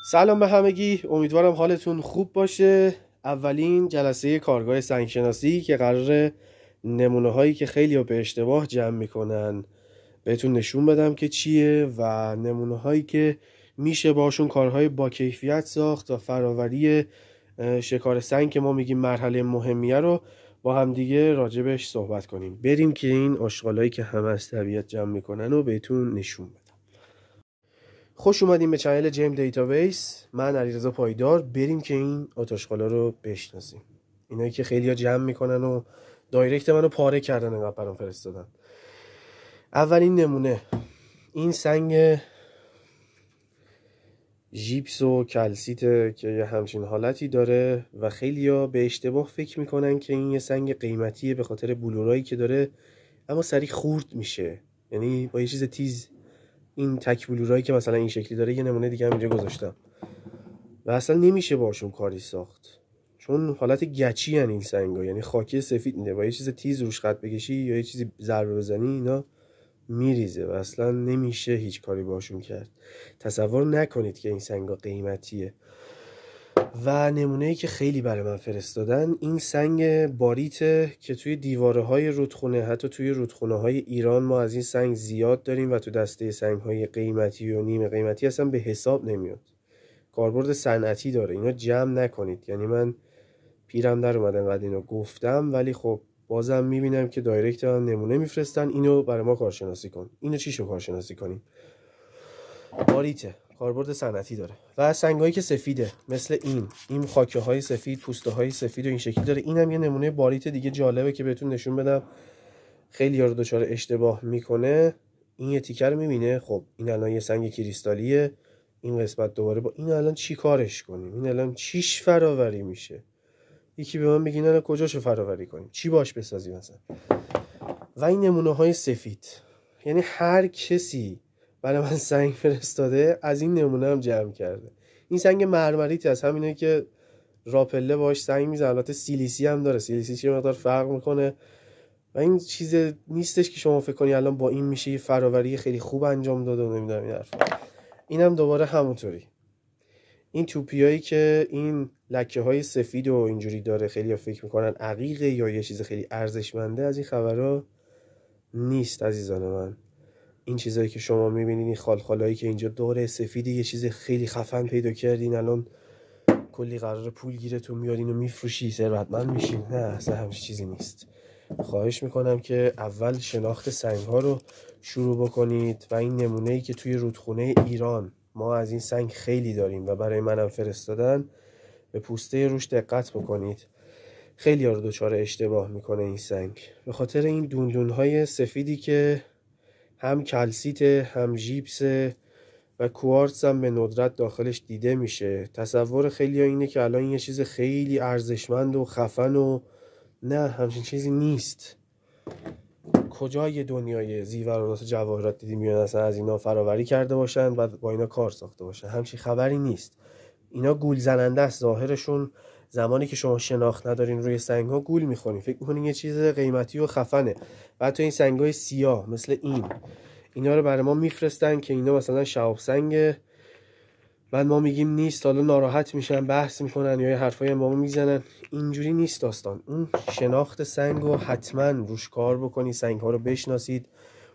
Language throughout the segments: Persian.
سلام به همگی، امیدوارم حالتون خوب باشه. اولین جلسه کارگاه سنگشناسی که قراره نمونه هایی که خیلی به اشتباه جمع میکنن بهتون نشون بدم که چیه و نمونه هایی که میشه باشون کارهای با کیفیت ساخت و فراوری شکار سنگ که ما میگیم مرحله مهمیه رو با همدیگه راجبش صحبت کنیم. بریم که این آشغالایی که همه از طبیعت جمع میکنن رو بهتون نشون بدم. خوش اومدیم به چنل جیم دیتابیس. من علیرضا پایدار. بریم که این آتش‌قالا رو بشناسیم. اینایی که خیلی‌ها جمع میکنن و دایرکت منو پاره کردن انقدر برام فرستادن. اولین نمونه این سنگ ژیپس و کلسیته که یه همچین حالتی داره و خیلی‌ها به اشتباه فکر میکنن که این یه سنگ قیمتیه به خاطر بلورایی که داره، اما سریع خورد میشه. یعنی با یه چیز تیز این تک بلورایی که مثلا این شکلی داره، یه نمونه دیگه هم اینجا گذاشتم و اصلا نمیشه باشون کاری ساخت چون حالت گچی هن این سنگا، یعنی خاکی سفید میده. با یه چیز تیز روش خط بکشی یا یه چیزی ضربه بزنی اینا میریزه و اصلا نمیشه هیچ کاری باشون کرد. تصور نکنید که این سنگا قیمتیه. و نمونه‌ای که خیلی برای من فرستادن این سنگ باریته که توی دیواره های رودخونه، حتی توی رودخونه های ایران ما از این سنگ زیاد داریم و تو دسته سنگ های قیمتی و نیمه قیمتی اصلا به حساب نمیاد. کاربرد صنعتی داره، اینا جمع نکنید. یعنی من پیرم در اومد انقدر اینو گفتم، ولی خب بازم میبینم که دایرکت من نمونه میفرستن اینو برای ما کارشناسی کن. اینو چیشو کارشناسی کنیم؟ باریته، کاربرد صنعتی داره. و سنگایی که سفیده مثل این خاکه های سفید، پوسته های سفید و این شکلی داره. اینم یه نمونه باریت دیگه جالبه که بهتون نشون بدم. خیلی ها رو دچار اشتباه میکنه. این یه تیکه رو میبینه، خب این الان یه سنگ کریستالیه، این قسمت دوباره با این الان چی کارش کنیم؟ این الان چیش فراوری میشه؟ یکی به من بگین الان کجاشو فراوری کنیم؟ چی باش بسازیم مثلا؟ و این نمونه های سفید، یعنی هر کسی برای من سنگ فرستاده از این نمونه هم جمع کرده. این سنگ مرمریتی از همینه که راپله باش سنگ میزنه. البته سیلیسی هم داره، سیلیسی یه مقدار فرق میکنه و این چیز نیستش که شما فکر کنی الان با این میشه یه فراوری خیلی خوب انجام داده و نمیدونم این حرفا. اینم دوباره همونطوری. این توپیایی که این لکه های سفید و اینجوری داره، خیلی ها فکر میکنن عقیقه یا یه چیز خیلی ارزشمنده. از این خبرها نیست عزیزان من. این چیزایی که شما میبینین، این خالخالایی که اینجا داره سفیدی، یه چیز خیلی خفن پیدا کردین، الان کلی قرار پول گیرتون میاد اینو میفروشی ثروتمند میشین. نه، اصلا همچین چیزی نیست. خواهش میکنم که اول شناخت سنگ ها رو شروع بکنید و این نمونه‌ای که توی رودخونه ایران ما از این سنگ خیلی داریم و برای منم فرستادن، به پوسته روش دقت بکنید. خیلی ها رو دچار اشتباه میکنه این سنگ به خاطر این دوندونهای سفیدی که هم کلسیت هم ژیپس و کوارتز هم به ندرت داخلش دیده میشه. تصور خیلی ها اینه که الان یه چیز خیلی ارزشمند و خفن و نه، همچین چیزی نیست. کجای دنیای زیورات و جواهرات دیدی میان اصلا از اینا فراوری کرده باشن و با اینا کار ساخته باشن؟ همچین خبری نیست. اینا گول زننده است. ظاهرشون زمانی که شما شناخت ندارین روی سنگ ها گول میخورین، فکر میکنین یه چیز قیمتی و خفنه. بعد تو این سنگ های سیاه مثل اینا رو برای ما میفرستن که اینا مثلا شهاب سنگه، بعد ما میگیم نیست، حالا ناراحت میشن، بحث میکنن یا یه حرفایی ما میزنن. اینجوری نیست داستان. اون شناخت سنگ رو حتما روش کار بکنید، سنگ ها رو بشناسید،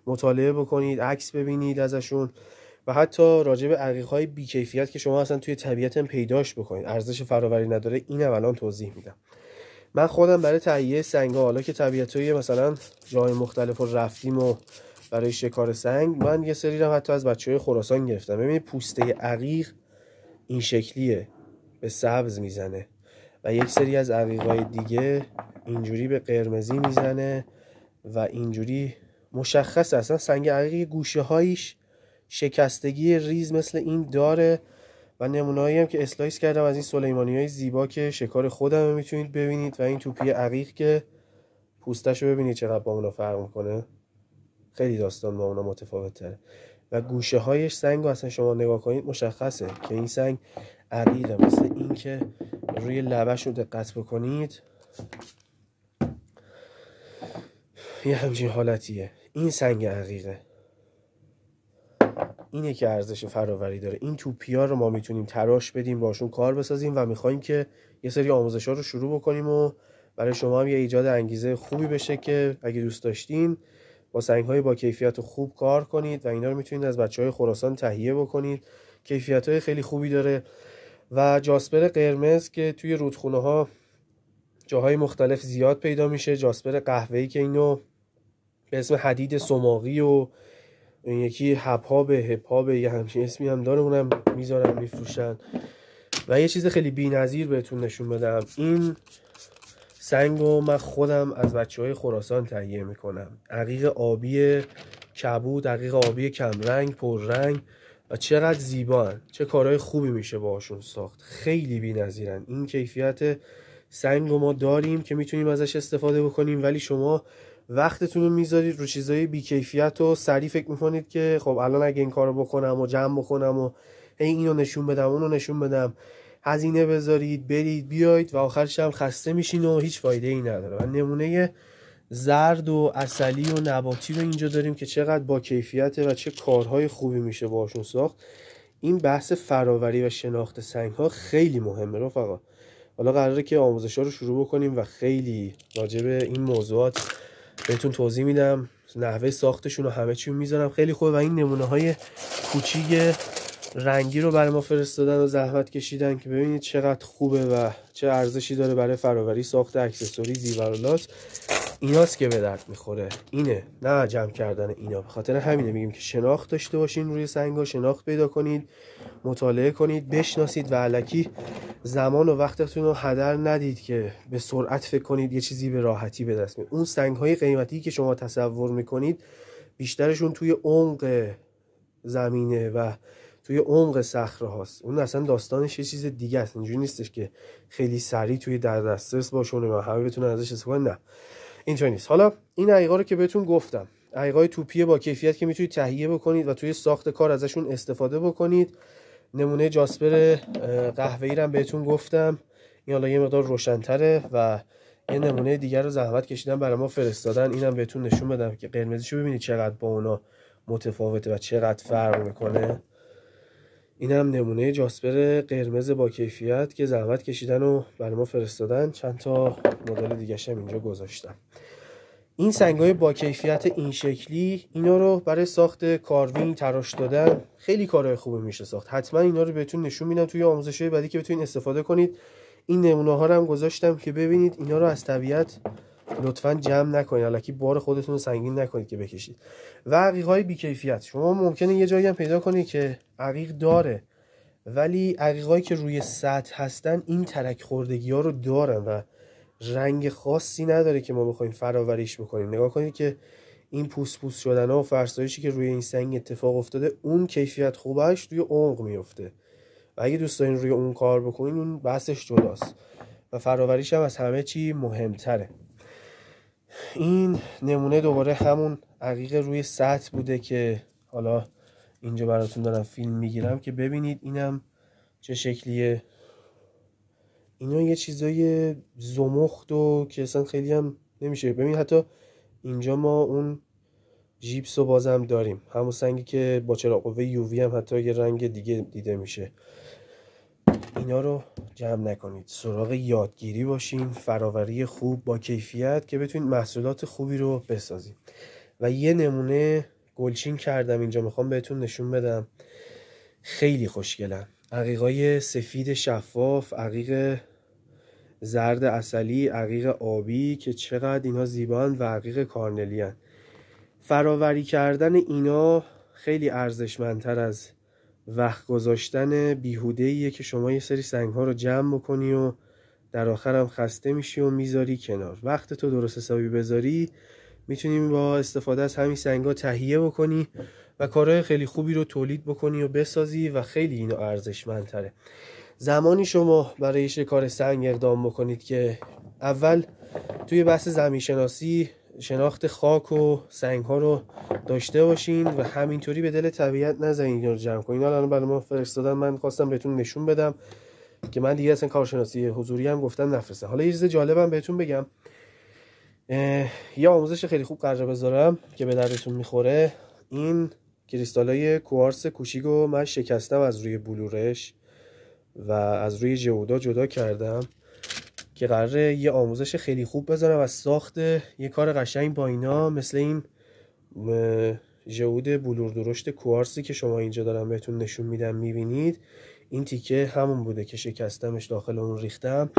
مطالعه بکنید، عکس ببینید ازشون و حتی راجع به عقیق‌های بی‌کیفیت که شما اصلا توی طبیعت پیداش بکنید، ارزش فراوری نداره، اینم الان توضیح میدم. من خودم برای تهیه سنگ‌ها، حالا که طبیعتای مثلا جای مختلف رو رفتیم و برای شکار سنگ، من یه سری رو حتی از بچه‌های خراسان گرفتم. ببینید پوسته عقیق این شکلیه، به سبز میزنه و یک سری از عقیق‌های دیگه اینجوری به قرمزی میزنه و اینجوری مشخصه. اصلا سنگ عقیق گوشه هایش شکستگی ریز مثل این داره و نمونه‌ای هم که اسلایس کردم از این سلیمانی‌های زیبا که شکار خودم میتونید ببینید و این توپی عقیق که پوستش رو ببینید چقدر با اونا فرق میکنه. خیلی داستان با اونا متفاوت تره و گوشه هایش سنگ رو اصلا شما نگاه کنید مشخصه که این سنگ عقیقه. مثل این که روی لبش رو دقت بکنید یه همچین حالتیه. این سنگ عقیقه. اینه که ارزش فراوری داره. این توپیا رو ما میتونیم تراش بدیم، باشون کار بسازیم و میخوایم که یه سری آموزش‌ها رو شروع بکنیم و برای شما هم یه ایجاد انگیزه خوبی بشه که اگه دوست داشتین با سنگ‌های با کیفیت خوب کار کنید و اینا رو میتونید از بچه‌های خراسان تهیه بکنید. کیفیت‌های خیلی خوبی داره. و جاسپر قرمز که توی رودخونه‌ها جاهای مختلف زیاد پیدا میشه. جاسپر قهوه‌ای که اینو به اسم حدید سماقی و این یکی هپاب یه همچین اسمی هم داره، اونم میذارن میفروشن. و یه چیز خیلی بی‌نظیر بهتون نشون بدم، این سنگو من خودم از بچه‌های خراسان تهیه میکنم. عقیق آبی کبود، عقیق آبی کمرنگ، پررنگ و چقدر زیبان، چه کارهای خوبی میشه باهاشون ساخت. خیلی بی‌نظیرن. این کیفیت سنگو ما داریم که میتونیم ازش استفاده بکنیم، ولی شما وقتتون رو میذارید رو چیزای بی‌کیفیت و سریع فکر میکنید که خب الان اگه این کارو بکنم و جمع بکنم و اینو نشون بدم اونو نشون بدم، هزینه بذارید برید بیاید و آخرش هم خسته میشین و هیچ فایده ای نداره. و نمونه زرد و عسلی و نباتی رو اینجا داریم که چقدر با کیفیته و چه کارهای خوبی میشه باشون ساخت. این بحث فراوری و شناخت سنگ ها خیلی مهمه رفقا. حالا قراره که آموزش ها رو شروع بکنیم و خیلی راجع به این موضوعات بهتون توضیح میدم، نحوه ساختشون رو همه چی میذارم. خیلی خوبه. و این نمونه های کوچیک رنگی رو برای ما فرستادن و زحمت کشیدن که ببینید چقدر خوبه و چه ارزشی داره برای فراوری ساخت اکسسوری زیورالات. ایناست که به درد میخوره، اینه، نه جمع کردن اینا. به خاطر همینه میگیم که شناخت داشته باشین روی سنگا، شناخت پیدا کنید، مطالعه کنید، بشناسید و الکی زمان و وقتتون رو هدر ندید که به سرعت فکر کنید یه چیزی به راحتی به دست میاد. اون سنگ‌های قیمتی که شما تصور میکنید بیشترشون توی عمق زمینه و توی عمق صخره هاست. اون اصلا داستانش یه چیز دیگه است. اینجوری نیستش که خیلی سریع توی در دسترس باشه و همه بتونن ازش استفاده. نه، اینطوری نیست. حالا این عقیقا رو که بهتون گفتم، عقیقای توپی با کیفیت که میتونید تهیه بکنید و توی ساخت کار ازشون استفاده بکنید. نمونه جاسپر قهوه‌ای رو بهتون گفتم، این حالا یه مقدار روشن‌تره و یه نمونه دیگر رو زحمت کشیدن برای ما فرستادن. اینم بهتون نشون بدم که قرمزیشو ببینید چقدر با اونا متفاوته و چقدر فرق میکنه. اینم نمونه جاسپر قرمز با کیفیت که زحمت کشیدن و برای ما فرستادن. چند تا مدل دیگه هم اینجا گذاشتم. این سنگ‌های با کیفیت این شکلی، اینا رو برای ساخت کاروین تراش دادن خیلی کارهای خوبی میشه ساخت. حتما اینا رو بهتون نشون میدم توی آموزش‌های بعدی که بتونید استفاده کنید. این نمونه‌ها رو هم گذاشتم که ببینید. اینا رو از طبیعت لطفاً جمع نکنید، الکی بار خودتون رو سنگین نکنید که بکشید. و عقیق‌های بی‌کیفیت، شما ممکنه یه جایی هم پیدا کنید که عقیق داره ولی عقیقایی که روی سطح هستن این ترک خوردگی‌ها رو دارن و رنگ خاصی نداره که ما بخوایم فراوریش بکنیم. نگاه کنید که این پوست پوست شدن‌ها و فرسایشی که روی این سنگ اتفاق افتاده، اون کیفیت خوبش توی عمق میفته و اگه دوست دارین روی اون کار بکنین اون بحثش جداست و فراوریش هم از همه چی مهمتره. این نمونه دوباره همون عقیق روی سطح بوده که حالا اینجا براتون دارم فیلم میگیرم که ببینید اینم چه شکلیه. اینا یه چیزای زمخت و که اصلا خیلی هم نمیشه. ببین حتی اینجا ما اون ژیپس رو بازم داریم، همون سنگی که با چراغ قوه یووی هم حتی یه رنگ دیگه دیده میشه. اینا رو جمع نکنید، سراغ یادگیری باشین، فراوری خوب با کیفیت که بتونید محصولات خوبی رو بسازید. و یه نمونه گلچین کردم اینجا، میخوام بهتون نشون بدم. خیلی خوشگلن. عقیقای سفید شفاف، عقیق زرد عسلی، عقیق آبی که چقدر اینا زیبان و عقیق کارنلی هن. فراوری کردن اینا خیلی ارزشمندتر از وقت گذاشتن بیهوده‌ایه که شما یه سری سنگ ها رو جمع بکنی و در آخر هم خسته میشی و میذاری کنار. وقت تو درست حسابی بذاری میتونی با استفاده از همین سنگ ها تهیه بکنی و کارهای خیلی خوبی رو تولید بکنی و بسازی و خیلی اینا ارزشمندتره. زمانی شما برای کار سنگ اقدام بکنید که اول توی بحث زمین شناسی شناخت خاک و سنگ ها رو داشته باشین و همینطوری به دل طبیعت نزنید اینا رو جمع کنین. الان برای ما فرستادن، من خواستم بهتون نشون بدم که من دیگه اصلا کارشناسی حضوری هم گفتم نفرستم. حالا یه چیز جالبم بهتون بگم، یه آموزش خیلی خوب قرار بذارم که به دردتون میخوره. این کریستالای کوارتز کوچیکو من شکستم از روی بلورش و از روی ژئودا جدا کردم که قراره یه آموزش خیلی خوب بذارم از ساخت یه کار قشنگ با اینا، مثل این ژئود بلور درشت کوارتزی که شما اینجا دارم بهتون نشون میدم میبینید. این تیکه همون بوده که شکستمش، داخل اون ریختم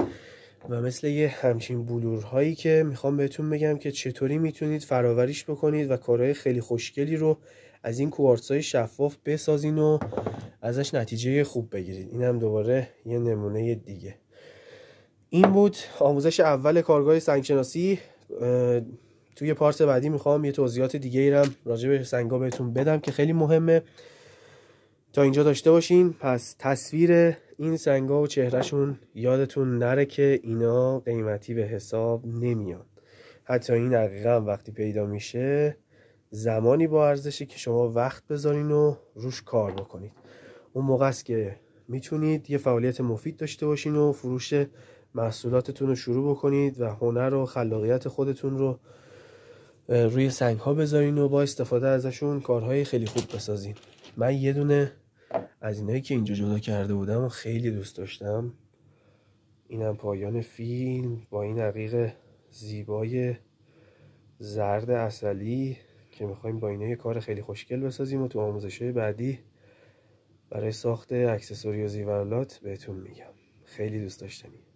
و مثل یه همچین بلورهایی که میخوام بهتون بگم که چطوری میتونید فراوریش بکنید و کارهای خیلی خوشگلی رو از این کوارتزهای شفاف بسازین و ازش نتیجه خوب بگیرید. این هم دوباره یه نمونه دیگه. این بود آموزش اول کارگاه سنگشناسی. توی پارت بعدی میخوام یه توضیحات دیگه ایرم راجع به سنگا بهتون بدم که خیلی مهمه تا اینجا داشته باشین. پس تصویر این سنگا و چهرهشون یادتون نره که اینا قیمتی به حساب نمیان. حتی این دقیقا وقتی پیدا میشه زمانی با ارزشی که شما وقت بذارین و روش کار بکنید. اون موقع است که میتونید یه فعالیت مفید داشته باشین و فروش محصولاتتون رو شروع بکنید و هنر و خلاقیت خودتون رو روی سنگ ها بذارین و با استفاده ازشون کارهای خیلی خوب بسازین. من یه دونه از اینایی که اینجا جدا کرده بودم و خیلی دوست داشتم. اینم پایان فیلم با این عقیق زیبای زرد عسلی که میخوایم با اینا یه کار خیلی خوشگل بسازیم و تو آموزش‌های بعدی برای ساخت اکسسوری و زیورالات بهتون میگم. خیلی دوست داشتنی.